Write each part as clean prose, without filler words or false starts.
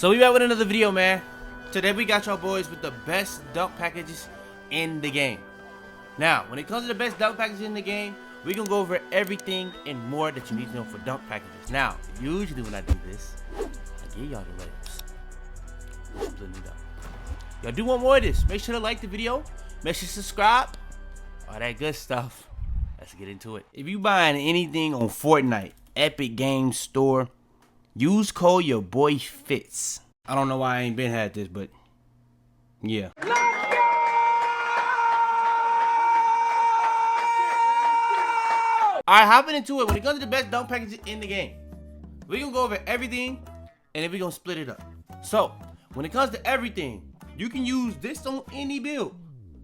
So we back with another video, man. Today we got y'all boys with the best dunk packages in the game. Now, when it comes to the best dunk packages in the game, we can go over everything and more that you need to know for dunk packages. Now, usually when I do this, I give y'all the layups. Split it up. Y'all do want more of this? Make sure to like the video. Make sure to subscribe. All that good stuff. Let's get into it. If you buying anything on Fortnite, Epic Games Store, use code YaboiFitz. I don't know why I ain't been had this, but yeah. Alright, hopping into it. When it comes to the best dunk packages in the game, we're gonna go over everything and then we're gonna split it up. So, when it comes to everything, you can use this on any build.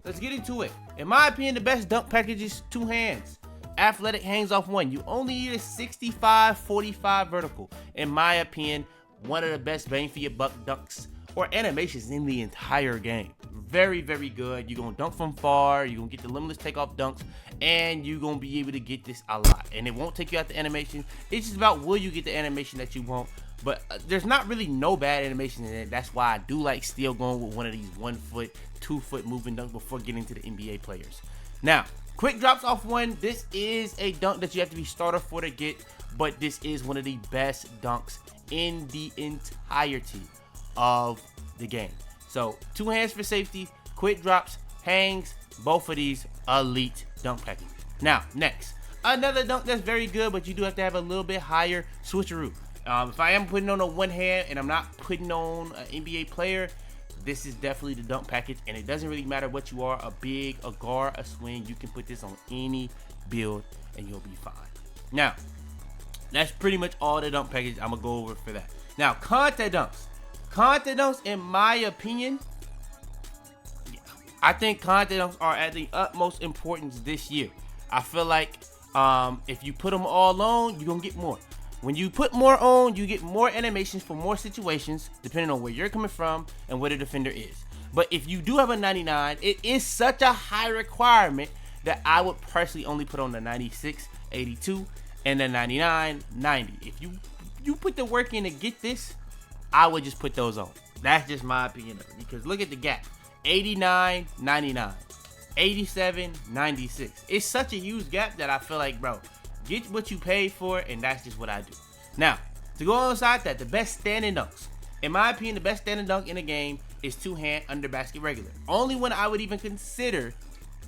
Let's get into it. In my opinion, the best dunk package is two hands. Athletic hangs off one. You only need a 65-45 vertical. In my opinion, one of the best bang for your buck dunks or animations in the entire game. Very, very good. You're gonna dunk from far. You're gonna get the limitless takeoff dunks, and you're gonna be able to get this a lot. And it won't take you out the animation. It's just about will you get the animation that you want. But there's not really no bad animation in it. That's why I do like still going with one of these 1 foot, 2 foot moving dunks before getting to the NBA players. Now, quick drops off one. This is a dunk that you have to be starter for to get, but this is one of the best dunks in the entirety of the game. So, two hands for safety, quick drops, hangs, both of these elite dunk packages. Now, next, another dunk that's very good, but you do have to have a little bit higher switcheroo. If I am putting on a one hand and I'm not putting on an NBA player, this is definitely the dunk package, and it doesn't really matter what you are, a big, a guard, a swing. You can put this on any build and you'll be fine. Now, that's pretty much all the dunk package I'm gonna go over for that. Now, contact dunks. Contact dunks, in my opinion, I think contact dunks are at the utmost importance this year. I feel like if you put them all on, you're gonna get more. When you put more on, you get more animations for more situations, depending on where you're coming from and where the defender is. But if you do have a 99, it is such a high requirement that I would personally only put on the 96, 82, and the 99, 90. If you put the work in to get this, I would just put those on. That's just my opinion of it. Because look at the gap. 89, 99. 87, 96. It's such a huge gap that I feel like, bro, get what you paid for, and that's just what I do. Now, to go alongside that, the best standing dunks. In my opinion, the best standing dunk in the game is two-hand under basket regular. Only one I would even consider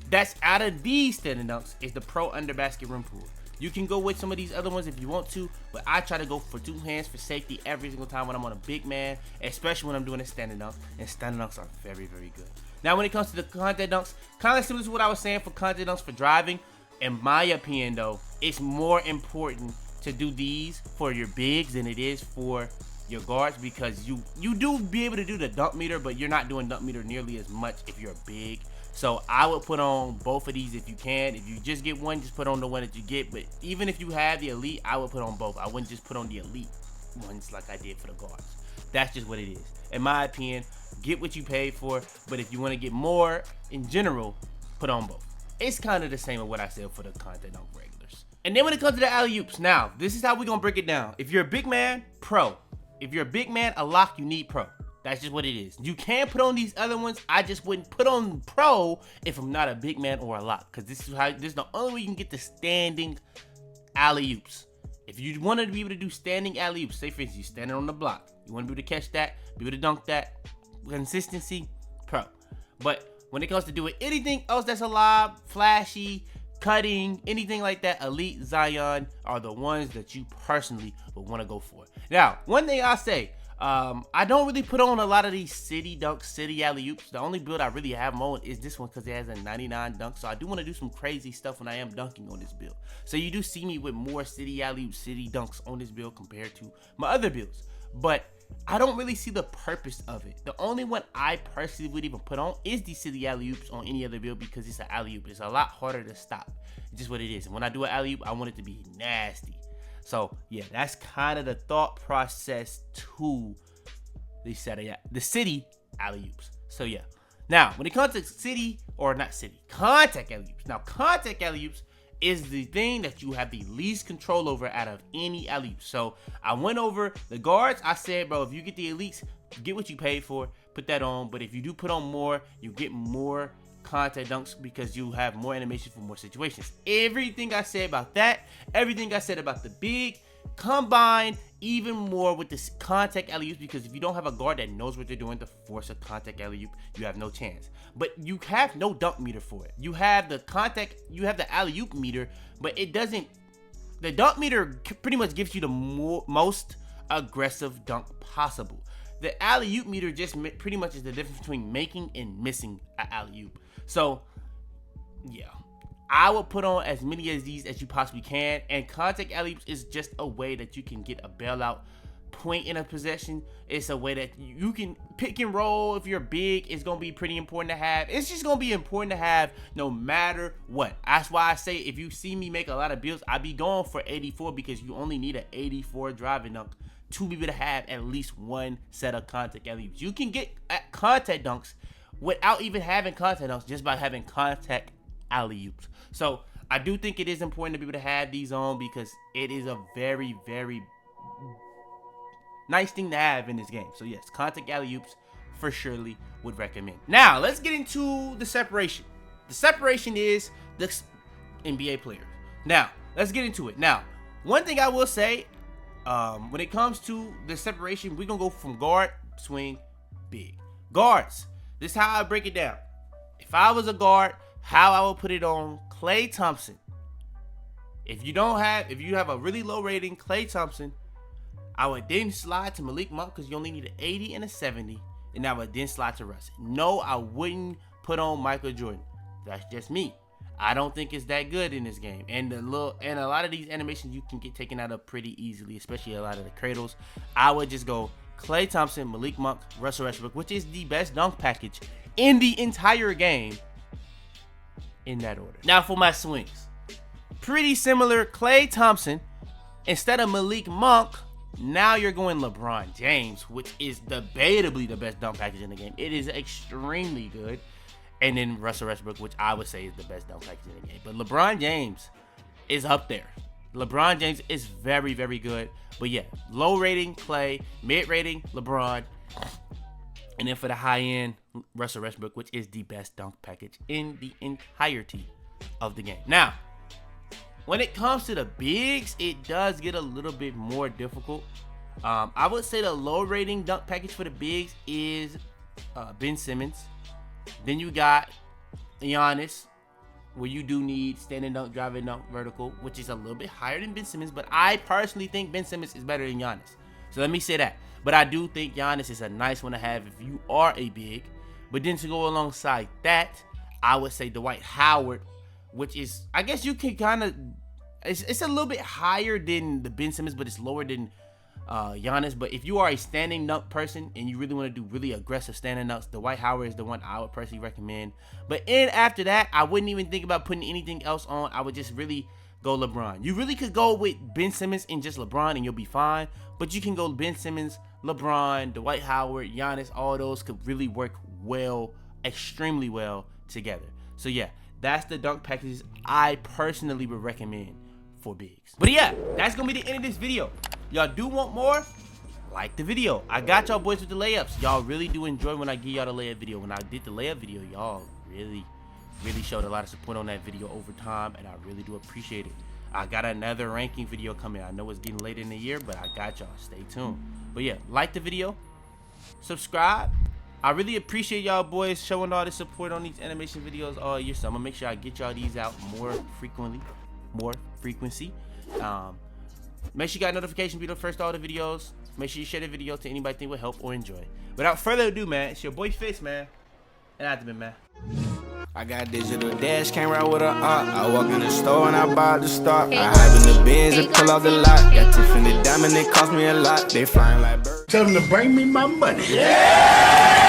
that's out of these standing dunks is the pro under basket rim pull. You can go with some of these other ones if you want to, but I try to go for two hands for safety every single time when I'm on a big man, especially when I'm doing a standing dunk, and standing dunks are very, very good. Now, when it comes to the contact dunks, kind of similar to what I was saying for contact dunks for driving. In my opinion, though, it's more important to do these for your bigs than it is for your guards, because you do be able to do the dunk meter, but you're not doing dunk meter nearly as much if you're big. So I would put on both of these if you can. If you just get one, just put on the one that you get. But even if you have the elite, I would put on both. I wouldn't just put on the elite ones like I did for the guards. That's just what it is. In my opinion, get what you paid for. But if you want to get more in general, put on both. It's kind of the same as what I said for the contact dunk regulars. And then when it comes to the alley-oops, now, this is how we're going to break it down. If you're a big man, pro. If you're a big man, a lock, you need pro. That's just what it is. You can put on these other ones. I just wouldn't put on pro if I'm not a big man or a lock, because this is the only way you can get the standing alley-oops. If you wanted to be able to do standing alley-oops, say for instance, you're standing on the block. You want to be able to catch that, be able to dunk that. Consistency, pro. But when it comes to doing anything else that's alive, flashy, cutting, anything like that, Elite, Zion are the ones that you personally would want to go for. Now, one thing I'll say, I don't really put on a lot of these city dunks, city alley-oops. The only build I really have them on is this one because it has a 99 dunk. So I do want to do some crazy stuff when I am dunking on this build. So you do see me with more city alley-oops, city dunks on this build compared to my other builds. But I don't really see the purpose of it. The only one I personally would even put on is the city alley-oops on any other build, because it's an alley-oop. It's a lot harder to stop. It's just what it is. And when I do an alley-oop, I want it to be nasty. So yeah, that's kind of the thought process to the city alley-oops. So yeah. Now, when it comes to contact alley-oops. Now, contact alley-oops, is the thing that you have the least control over out of any alley-oop. So I went over the guards. I said, bro, if you get the elites, get what you paid for, put that on. But if you do put on more, you get more contact dunks because you have more animation for more situations. Everything I said about that, everything I said about the big, combined even more with this contact alley-oops, because if you don't have a guard that knows what they're doing to force a contact alley-oop, you have no chance. But you have no dunk meter for it. You have the contact, you have the alley-oop meter, but it doesn't. The dunk meter pretty much gives you the most aggressive dunk possible. The alley-oop meter just pretty much is the difference between making and missing an alley-oop. So, yeah. I will put on as many of these as you possibly can, and contact alley-oops is just a way that you can get a bailout point in a possession. It's a way that you can pick and roll. If you're big, it's going to be pretty important to have. It's just going to be important to have no matter what. That's why I say if you see me make a lot of builds, I be going for 84 because you only need an 84 driving dunk to be able to have at least one set of contact alley-oops. You can get contact dunks without even having contact dunks just by having contact alley-oops. So I do think it is important to be able to have these on because it is a very, very nice thing to have in this game. So yes, contact alley-oops for surely would recommend. Now let's get into the separation. The separation is the NBA players. Now let's get into it. Now, one thing I will say, when it comes to the separation, we're gonna go from guard, swing, big. Guards. This is how I break it down. If I was a guard, how I would put it on Klay Thompson. If you have a really low rating, Klay Thompson, I would then slide to Malik Monk because you only need an 80 and a 70, and I would then slide to Russ. No, I wouldn't put on Michael Jordan. That's just me. I don't think it's that good in this game. And a lot of these animations you can get taken out of pretty easily, especially a lot of the cradles. I would just go Klay Thompson, Malik Monk, Russell Westbrook, which is the best dunk package in the entire game, in that order. Now for my swings. Pretty similar. Klay Thompson, instead of Malik Monk, now you're going LeBron James, which is debatably the best dunk package in the game. It is extremely good. And then Russell Westbrook, which I would say is the best dunk package in the game. But LeBron James is up there. LeBron James is very, very good. But yeah, low rating Klay, mid rating LeBron, and then for the high end, Russell Westbrook, which is the best dunk package in the entirety of the game. Now, when it comes to the bigs, it does get a little bit more difficult. I would say the low rating dunk package for the bigs is Ben Simmons. Then you got Giannis, where you do need standing dunk, driving dunk, vertical, which is a little bit higher than Ben Simmons. But I personally think Ben Simmons is better than Giannis. So let me say that. But I do think Giannis is a nice one to have if you are a big. But then to go alongside that, I would say Dwight Howard, which is, I guess you can kind of, it's a little bit higher than the Ben Simmons, but it's lower than Giannis. But if you are a standing dunk person and you really want to do really aggressive standing dunks, Dwight Howard is the one I would personally recommend. But after that, I wouldn't even think about putting anything else on. I would just really go LeBron. You really could go with Ben Simmons and just LeBron and you'll be fine. But you can go Ben Simmons, LeBron, Dwight Howard, Giannis. All those could really work well, extremely well together. So yeah, that's the dunk packages I personally would recommend for bigs. But yeah, that's gonna be the end of this video. Y'all do want more? Like the video. I got y'all boys with the layups. Y'all really do enjoy when I give y'all the layup video. When I did the layup video, y'all really showed a lot of support on that video over time, and I really do appreciate it. I got another ranking video coming. I know it's getting late in the year, but I got y'all. Stay tuned. But yeah, like the video, subscribe. I really appreciate y'all boys showing all the support on these animation videos all year. So I'm gonna make sure I get y'all these out more frequency. Make sure you got notification be the first to all the videos. Make sure you share the video to anybody think will help or enjoy. Without further ado, man, it's your boy Fitz, man. And I've been, man. I got digital dash camera with a I walk in the store and I buy the stock. I hide in the bins and pull out the lot. Got Tiffany diamond, it cost me a lot. They flying like birds. Tell them to bring me my money. Yeah!